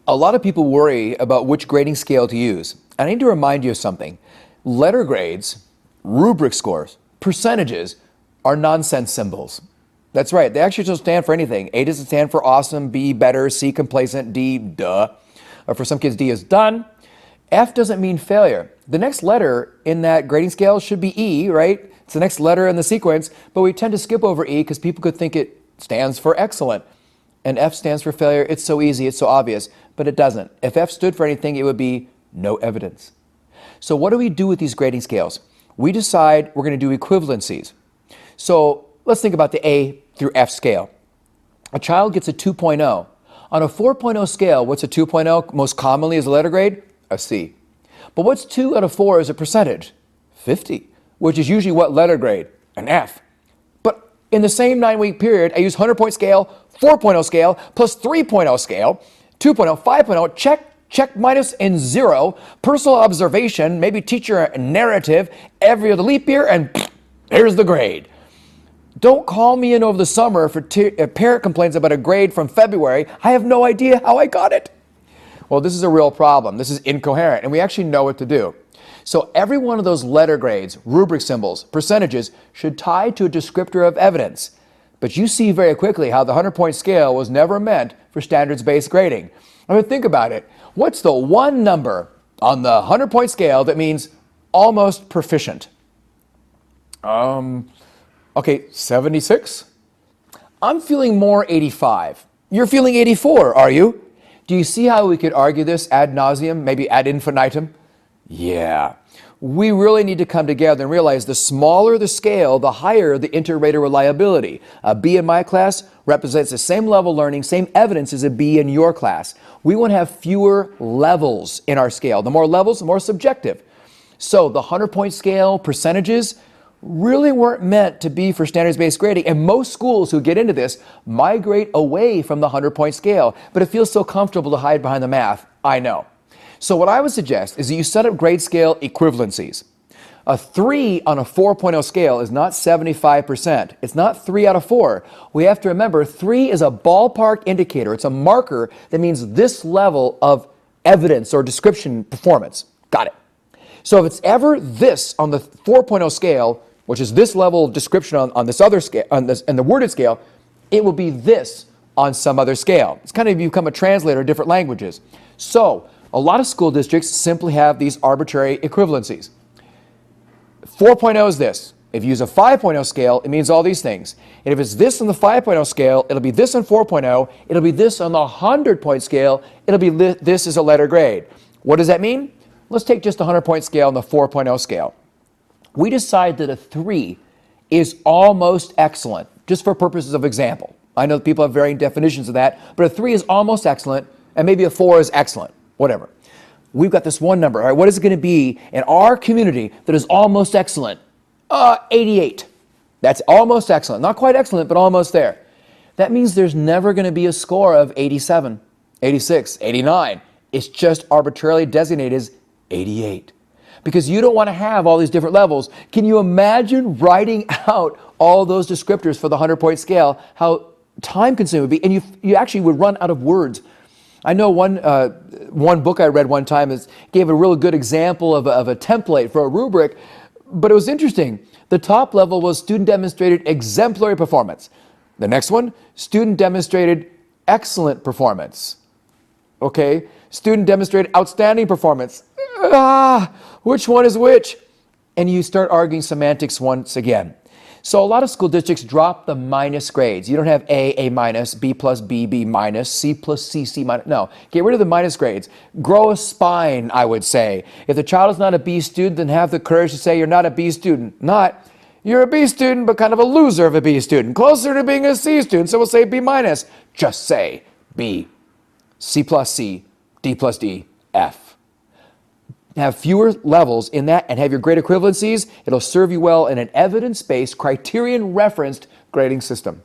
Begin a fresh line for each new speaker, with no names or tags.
A lot of people worry about which grading scale to use. I need to remind you of something. Letter grades, rubric scores, percentages are nonsense symbols. That's right. They actually don't stand for anything. A doesn't stand for awesome, B better, C complacent, D duh. Or for some kids, D is done. F doesn't mean failure. The next letter in that grading scale should be E, right? It's the next letter in the sequence, but we tend to skip over E because people could think it stands for excellent. And F stands for failure. It's so easy, it's so obvious, but it doesn't. If F stood for anything, it would be no evidence. So what do we do with these grading scales? We decide we're going to do equivalencies. So let's think about the A through F scale. A child gets a 2.0. On a 4.0 scale, what's a 2.0 most commonly as a letter grade? A C. But what's 2 out of 4 as a percentage? 50, which is usually what letter grade? An F. But in the same 9-week period, I use 100-point scale, 4.0 scale, plus 3.0 scale, 2.0, 5.0, check, minus, and 0, personal observation, maybe teacher narrative, every other leap year, and here's the grade. Don't call me in over the summer if a parent complains about a grade from February. I have no idea how I got it. Well, this is a real problem. This is incoherent, and we actually know what to do. So every one of those letter grades, rubric symbols, percentages should tie to a descriptor of evidence. But you see very quickly how the 100-point scale was never meant for standards-based grading. I mean, think about it. What's the one number on the 100-point scale that means almost proficient? Okay, 76? I'm feeling more 85. You're feeling 84, are you? Do you see how we could argue this ad nauseum, maybe ad infinitum? Yeah. We really need to come together and realize the smaller the scale, the higher the inter-rater reliability. A B in my class represents the same level of learning, same evidence as a B in your class. We want to have fewer levels in our scale. The more levels, the more subjective. So the 100-point scale percentages really weren't meant to be for standards-based grading, and most schools who get into this migrate away from the 100-point scale, but it feels so comfortable to hide behind the math. I know. So what I would suggest is that you set up grade scale equivalencies. A 3 on a 4.0 scale is not 75%. It's not 3 out of 4. We have to remember 3 is a ballpark indicator. It's a marker that means this level of evidence or description performance. Got it. So if it's ever this on the 4.0 scale, which is this level of description on this other scale, on the worded scale, it will be this on some other scale. It's kind of become a translator of different languages. So a lot of school districts simply have these arbitrary equivalencies. 4.0 is this. If you use a 5.0 scale, it means all these things. And if it's this on the 5.0 scale, it'll be this on 4.0, it'll be this on the 100-point scale, it'll be this as a letter grade. What does that mean? Let's take just the 100-point scale and the 4.0 scale. We decide that a 3 is almost excellent, just for purposes of example. I know that people have varying definitions of that, but a 3 is almost excellent, and maybe a 4 is excellent. Whatever. We've got this one number. All right, what is it going to be in our community that is almost excellent? 88. That's almost excellent. Not quite excellent, but almost there. That means there's never going to be a score of 87, 86, 89. It's just arbitrarily designated as 88. Because you don't want to have all these different levels. Can you imagine writing out all those descriptors for the 100-point scale, how time-consuming it would be? And you actually would run out of words. I know one book I read one time gave a real good example of a template for a rubric, but it was interesting. The top level was student demonstrated exemplary performance. The next one, student demonstrated excellent performance. Okay, student demonstrated outstanding performance. Which one is which? And you start arguing semantics once again. So a lot of school districts drop the minus grades. You don't have A minus, B plus B, B minus, C plus C, C minus. No, get rid of the minus grades. Grow a spine, I would say. If the child is not a B student, then have the courage to say you're not a B student. Not, you're a B student, but kind of a loser of a B student. Closer to being a C student, so we'll say B minus. Just say B, C plus C, D plus D, F. Have fewer levels in that and have your grade equivalencies. It'll serve you well in an evidence-based, criterion-referenced grading system.